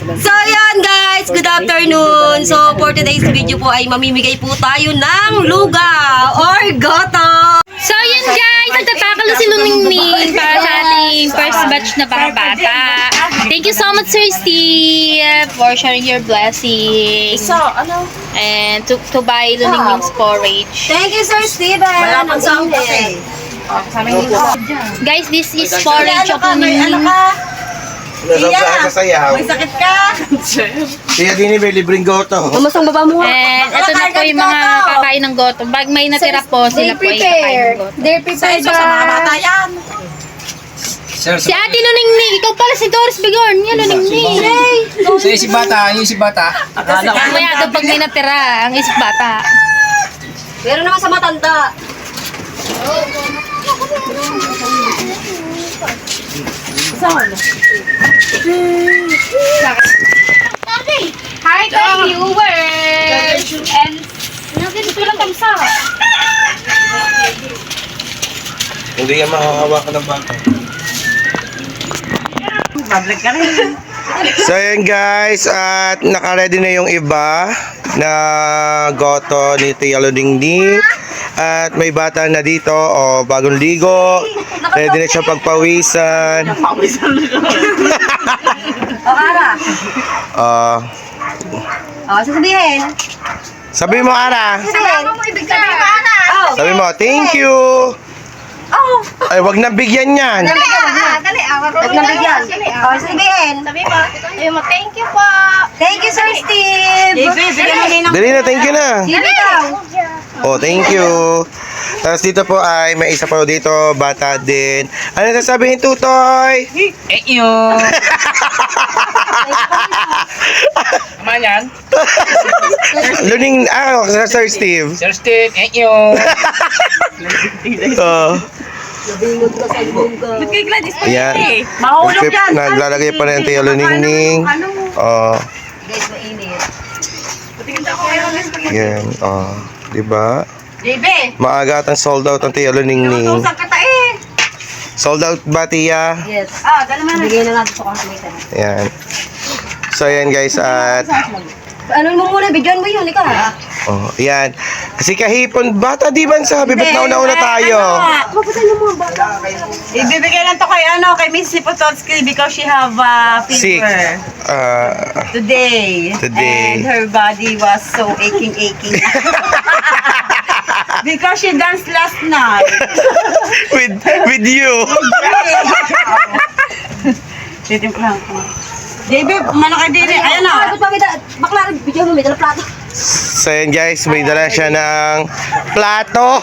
So yan guys, good afternoon. So for today's video po ay mamimigay po tayo ng lugaw or goto. So yun guys, nagtatakalo si Luningning para sa ating first batch na mga bata. Thank you so much Sir Steve for sharing your blessings. So ano? And to buy Luningnings's porridge. Thank you Sir Steven. Ang sound kasi. Guys, this is porridge of Luningning. Nasabsahan sa sayaw. May sakit ka? Kaya din may libreng goto. Kamusta ang baba mo? And ito na po yung mga kakain ng goto. Pag may natira po, sila po ay kakain ng goto. They're prepared sa mga bata yan. Si Ate Luningning, ikaw pala si Doris Bigorn. Yan, Luningning. Si bata, yung si bata. Mamaya daw pag may natira, ang isip bata. Meron naman sa matanda. Hi kay viewers! And dito lang kamsa. Hindi yan makahawakan ng bata. So yan guys, at naka-ready na yung iba na goto ni Tia Luningning. At may bata na dito, bagong ligo. Ready na siya pagpawisan. O Ara, sasabihin. Sabi mo, Ara. Sabihin mo Ara. Oh. Sabi mo, thank you. Oh. Ay, wag na bigyan yan. Dali, Huwag na bigyan. O, sabihin. Sabi mo, thank you po. Thank you, Sir Steve. Dali na, thank you na. Sige daw. Oh, thank you. Tapos dito po ay may isa pa dito, bata din. Ano sasabihin, Tutoy? Yun. Tama yan. Luning, Sir Steve. Sir Steve, yun. Oh. Ayan. Mahulog yan. Naglalagay pa rin Tia Luningning. Oh. Guys, mainit. Yan. Oh. Diba? JB. Maaga at ang sold out ang Tia Luningning. Tusang ka ta eh. Sold out ba, Tia? Yes. Dala man. Bigay na natin sa calculator. Ayan. So, ayan guys. At Ano mo muna, bigyan mo yun, ikaw. oh, ayan. Kasi kahipon, bata di ba sabi? Ba't nauna tayo? Mapasal mo ba? Ibibigay lang to kay kay Miss Potocki because she have Sick. fever today. Today. And her body was so aching. Because she danced last night. with you. Titimplahan ko. JB, malaki din eh. Ayan na. Bakla, bigyan mo, may dala plato. So ayan guys, may dala siya ng plato.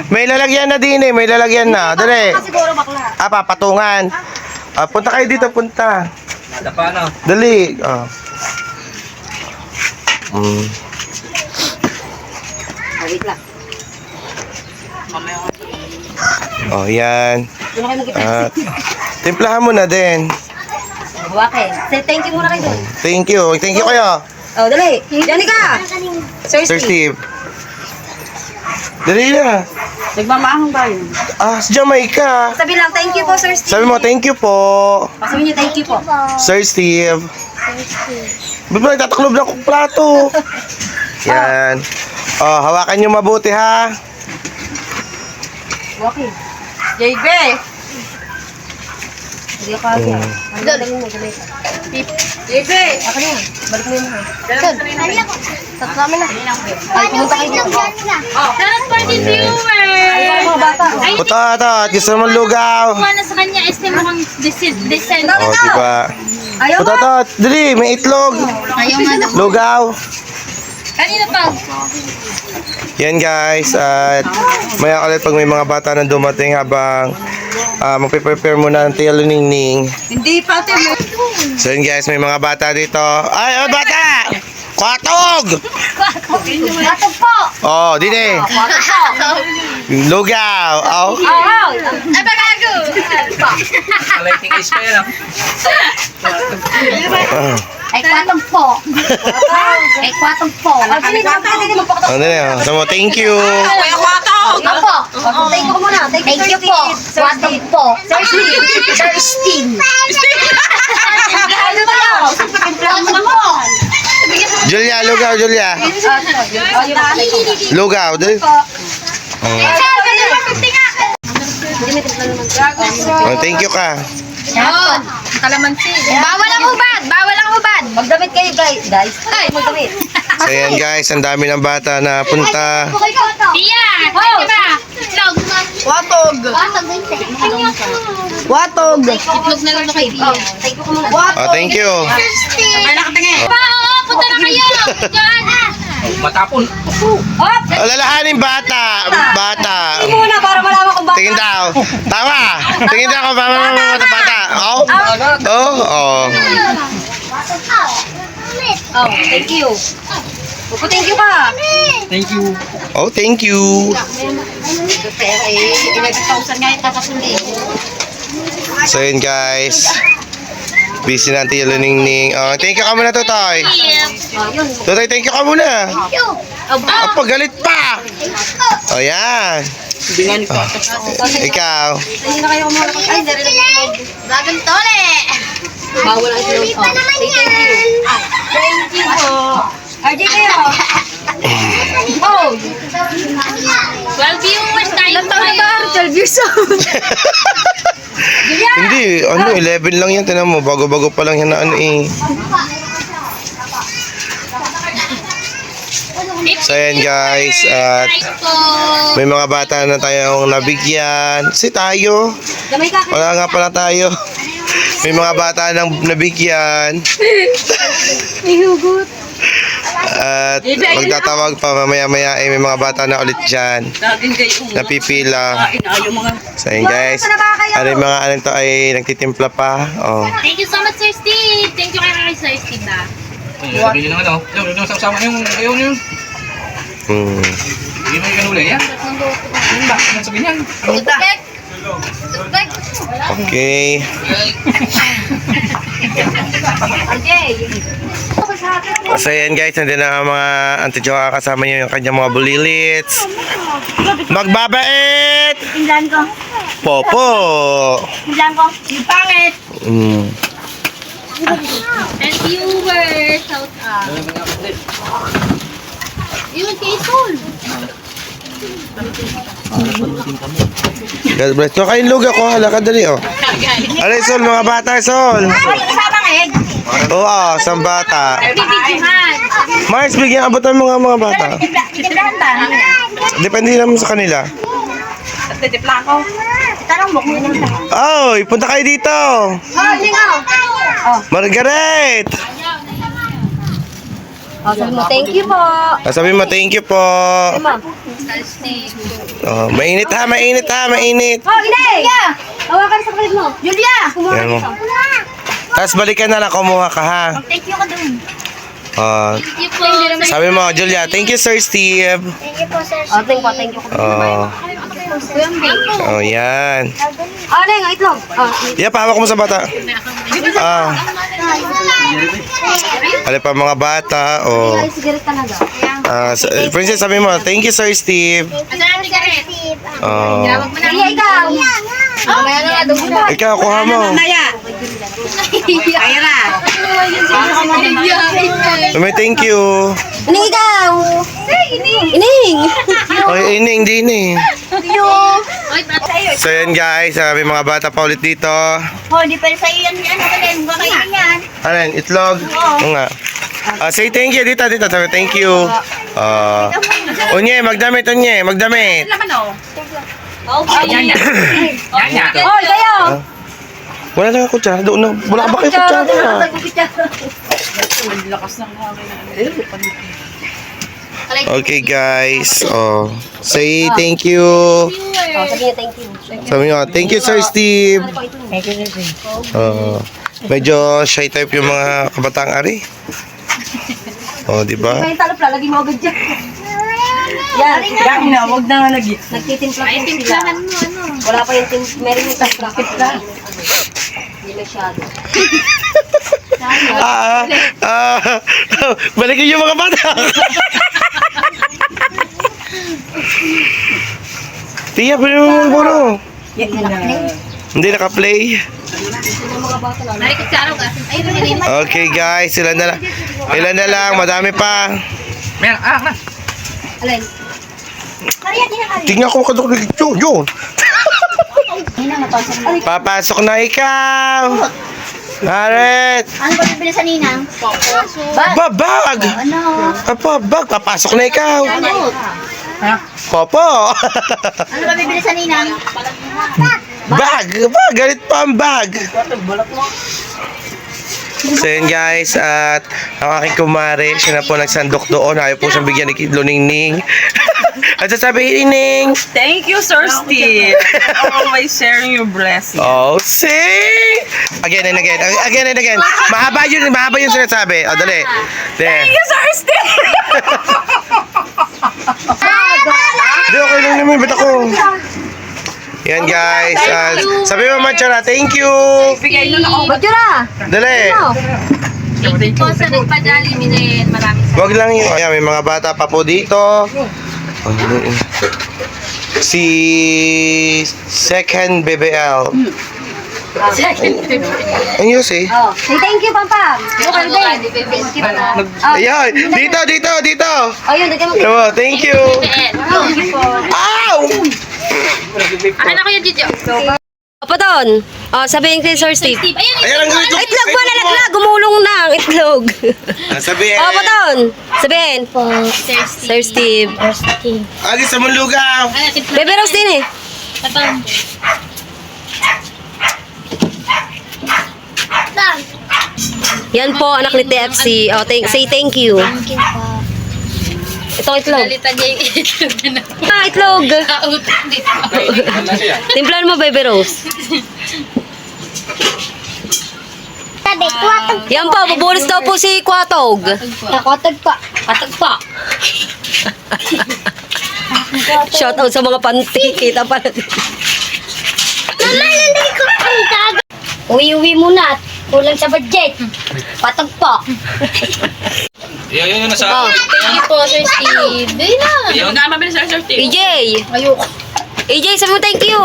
May lalagyan na din eh, may lalagyan na. Dali. Siguro bakla. Papatungan. Punta kayo dito, punta. Paano? Dali. Wait lang. Oh, yan. Doon kayo mag-ipin. At timplahan mo na din. Buwakin. Say thank you muna kayo doon. Thank you. Thank you kayo. Oh, dali. Diyan ka. Sir Sir Steve. Steve. Dali na. Nagmamaahong ba yun? Sa Jamaica. Sabi lang, thank you po, Sir Steve. Sabi mo, thank you po. Sabi niyo, thank you po. Sir Steve. Ba't ba nagtataklob ng plato? Yan. Hawakan nyo mabuti ha. Buwakin. JB! Hindi ako kaya. Ano lang mo, dali. JB! Ako na yan. Balik mo yun ha. Saan? Tatlo namin na. Ay, pumunta kayo doon. Salamat for the viewers! Ay, mga bata. Ay, Puto, at gusto mo lugaw. kumana sa kanya, este mukhang descent. Diba? Ayaw Puto, ba? dali, may itlog. Ayaw nga daw. Lugaw. Kanina pa. Yan guys, at maya ulit pag may mga bata na dumating habang magpe-prepare muna ng Tia Luningning. Hindi pa ate mo. So yun guys, may mga bata dito. Ay, bata! Kwatog! Atog po! Oh, dito. Lugaw. Oh. Ay, bagago! Lighting is pa yan. Ay, kwatong po. Ay, kwatong po. Ano na? Samo, thank you. Kuya Kwato! Opo. Thank you muna. Thank you po. Kwatong po. Sir Steve. Sir Steve. Ano ba yun? lugaw, Julia. Lugaw, di. Oh. Oh, thank you ka. Yun. Kalamansi. Bawal ang hubad. Bawal ang hubad. Magdamit kayo guys. Magdamit. So yan guys, ang dami ng bata na punta. Tia, thank you ba? Itlog. Watog. Watog. Itlog na lang kay Tia. Thank you ko muna. Oh, thank you. Ay, nakatingin. Punta na kayo. Diyan. Matapon. Oh, lalahanin bata. Bata. Muna para malaman kung bakit. Tingin daw. Tama. Tingin daw kung bata. Oh. Oh. Oh. Oh, thank you. Opo, thank you ka. Oh, thank you. Pero eh, 11,000 nga yung kakasuli. So yun guys. Busy na Tia Luningning. Oh, thank you ka muna, Tutoy. Tutoy, thank you ka muna. Oh, pagalit pa. Oh, yan. Ikaw. Hindi na kayo kumula. Ay, narinig ko. Dragon Tole. Bawal ang itlog. Oh, say thank you. Thank you po. RJ kayo. Oh. 12 viewers tayo. Ilang taon na ba? 12 years old. Hindi, 11 lang yan. Tinan mo, bago-bago pa lang yan na eh. So yan guys, at may mga bata na tayong nabigyan. Kasi tayo, Gamay ka. wala nga pala tayo. May mga bata nang nabigyan. May hugot. At magtatawag pa mamaya-maya may mga bata na ulit dyan. Laging kayo. Napipila. Inayo mga. So yun guys, ano yung mga ano to ay nagtitimpla pa. Oh. Thank you so much, Sir Steve. Thank you kay Sir Steve ba? Sabi nyo naman, oh. Yung sama yung ayaw nyo. Hmm. Hindi mo yung kanuli, yan. Yan ba? Ano sabihin yan? Tubek. Tubek. Okay. RJ. So yan guys, nandun na ang mga Auntie Jo, kasama niyo yung kanyang mga bulilits. Magbabait! Pinlan ko. Popo! Pinlan ko. Yung pangit. Mm. And viewers, shout out. Yun, kay Sol. God bless. So kayong luga ko, hala ka dali oh. Alay Sol, mga bata, Sol. Isang egg. Oo, isang bata. Bibidyohan. Mars, bigyan abot ng mga bata. Titimplahan ba? Depende naman sa kanila. At titimplahan ko. Tanong mo kung ano. Oh, punta kayo dito. Oh, lingaw. Margaret! Oh, sabi mo, thank you po. Sabi mo, thank you po. Ma'am. Oh, mainit ha, mainit ha, mainit. Oh, Inay! Hawakan sa kapatid mo. Julia! Yan mo. Tapos balikan na lang, kumuha ka ha. Thank you ka dun. Oh, Thank you po. sabi mo, Julia, thank you Sir Steve. Oh, thank you. Oh, oh yan. Ano yung itlog? Oh, Yeah, pahawak mo sa bata. Ah. Alay pa mga bata. Oh. ay, sigaret talaga. Princess, sabi mo, thank you Sir Steve. Asan ka rin? Oh. Sige, ikaw. Mamaya na nga, doon na. Ikaw, kuha mo. Naya. Kaya na. May thank you. Ining, ikaw. Ining. Oy, ining, din eh. Oy, bata. So yan guys, may mga bata pa ulit dito. Oh, di pa sa iyan. Ano ka din? Baka yan. Ano yan, itlog? Oo nga. Say thank you, dito. Sabi, thank you. Unye, magdamit, magdamit. Laman o. Okay. Yan yan. Yan yan. Oh, kayo. Wala lang ako dyan. Doon na. Wala ba kayo kutsara? Lakas ng hangin. Okay guys. Oh, say thank you. Oh, sabi niya, thank you. Sabi nyo, thank you Sir Steve. Thank you, Sir. Medyo shy type yung mga kabatang ari. Oh, di ba? Kaya talap lang, lagi mo agad dyan. Yan. Yan na, wag na nga lagi. Nagtitimpla Ay, po sila. timplahan mo, ano? Wala pa yung meron yung timpla. Hindi masyado. Balikin yung mga bata. Tia, pwede mo magbuno. Hindi naka-play. Marikot ka araw ka. Ay, Okay guys, sila na lang. Ilan na lang, madami pa. Meron, na. Alin? Tingnan ko makaduklig. Yun. Papasok na ikaw. Naret. Ano ba bibili sa ninang? Babag. Ano? Bag. Papasok na ikaw. Popo. Ano ba bibili sa ninang? Bag. Galit pa ang bag. So yun guys, at ang aking kumare, siya na po nagsandok doon. Ayaw po siyang bigyan ni Kidlo Ningning. At sasabihin, Ning, Thank you, Sir Steve. Always sharing your blessing. oh, sing! Again and again. Again and again. Mahaba yun sinasabi. O, dali. There. Sir Steve! Di, okay lang naman. Ba't ako? Yan guys. Sabi mo, Machara, thank you. Bigay nun ako. Ba't yun ah? Dali. Thank you po sa nagpadali din. Maraming Wag lang yun. Ayan, may mga bata pa po dito. Si Second BBL. Ang yun si? Oh, say thank you, Pampam. Bukal din. Thank you po. Ayan, dito. Oh, yun, dagyan mo. Diba, thank you. Thank you po. Ow! Akin ako yung Gigi. Opo doon. Oh, sabihin kay Sir Steve. Steve, ayan. Ayan ang itlog. Itlog mo, nalaglag. Gumulong na ang itlog. Sabihin. Opo doon. Sabihin. Sir Steve. Agi sa Munlugaw. Bebe Rose din eh. Yan po, anak ni TFC. Oh, say thank you. Itong itlog. Dalitagay yung itlog na Ah, itlog. nakautan dito. Wala siya. Timplan mo, Baby Rose. Yan po, bubulis daw po si Kwatog. Nakotag pa. Katag pa. Shout out sa mga panty. Kita pala. Uwi-uwi muna. Kulang sa budget. Patag pa. Yun, nasa... Oh, Thank you po, Sir Steve. Dahil na. Yun, naman bin sa Sir Steve. EJ. Ayoko. EJ, sabi mo thank you.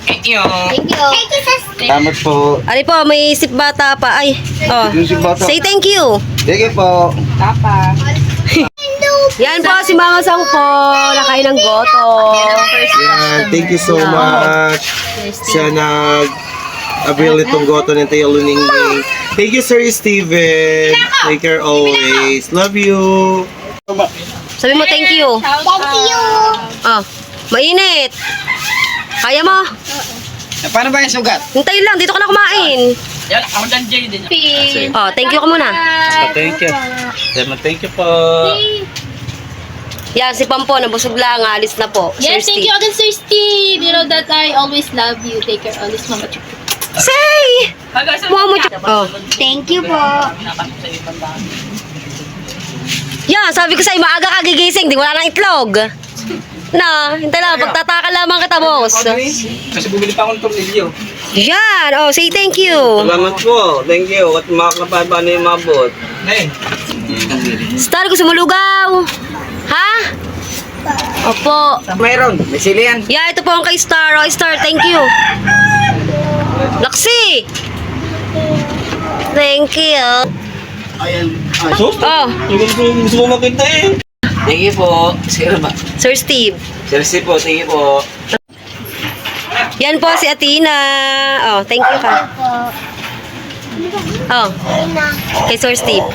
Thank you. Thank you. Thank you, Sir Steve. Salamat po. Ari po, may isip bata pa. Ay, oh. Say thank you. Sige po. Yan po, si Mama Sang po. Nakain ng goto. Yan, thank you so much. Siya nag-avail itong goto ng Tayo Luningning. Thank you, Sir Steven. Take care always. Love you. Sabi mo thank you. Thank you. Oh, mainit. Kaya mo? Paano ba yung sugat? Hintayin lang, dito ka na kumain. Yan, ako dyan, Jay din. Oh, thank you ka muna. Thank you. Thank you po. Yan, si Pampo, nabusog lang. Alis na po. Yes, Sir thank you Steve. again, Sir Steve. You know that I always love you. Take care always, Mama Chup. Say! Mama, oh. Thank you po. Yan, sabi ko sa'yo, maaga ka gigising. Di wala nang itlog. Na, hintay lang. Pagtataka lamang kita, boss. Kasi bumili pa akong tornilyo. Yan, oh, say thank you. Salamat po. Thank you. At makakapaba na yung mabot. Nay, Star, gusto mo lugaw? Ha? Opo. Mayroon. May sili yan. Yeah, ito po ang kay Star. Oh, Star, thank you. Laksi! Thank you. Oh, Gusto mo makita eh. Thank you po. Sir ba? Sir Steve. Seriously po. Thank you po. Yan po si Athena. Oh, thank you ka. Oh, kay Sir Steve.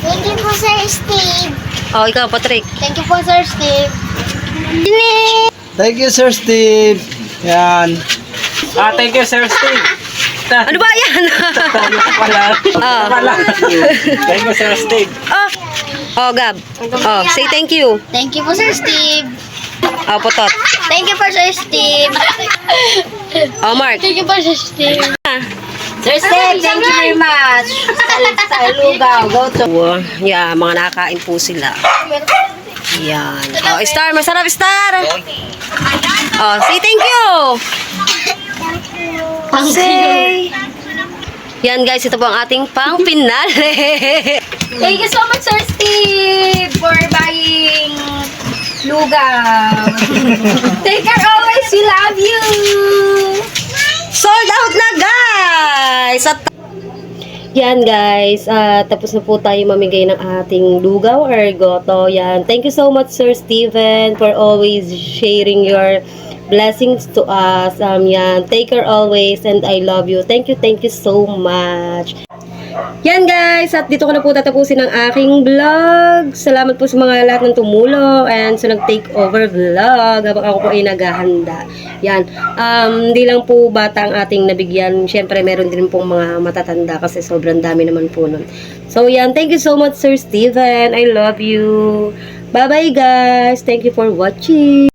Thank you po, Sir Steve. Oh, ikaw, Patrick. Thank you po, Sir Steve. Thank you, Sir Steve. Yan. Thank you, Sir Steve. Ano ba yan? Pala. Oh. Thank you, Sir Steve. Oh. Oh, Gab. Oh, say thank you. Thank you po, Sir Steve. Oh, Potot. Thank you po, Sir Steve. Oh, Mark. Thank you po, Sir Steve. Sir Steve, thank you very much. Sa lugaw, go to. Yeah, mga nakakain po sila. Yan. Oh, Star, masarap, Star. Oh, say thank you. Say. Yan guys, ito po ang ating pang pinale. Thank you so much, Sir Steve, for buying lugaw. Take care always. We love you. Sold out na guys. At Yan guys, tapos na po tayo mamigay ng ating lugaw or goto. Yan. Thank you so much Sir Steven for always sharing your blessings to us. Yan. Take care always and I love you. Thank you so much. Yan guys, at dito ko na po tatapusin ang aking vlog. Salamat po sa mga lahat ng tumulong and sa nag-take over vlog habang ako po ay naghahanda. Yan, hindi lang po bata ang ating nabigyan. Siyempre meron din pong mga matatanda kasi sobrang dami naman po nun. So yan, thank you so much Sir Steven. I love you. Bye bye guys. Thank you for watching.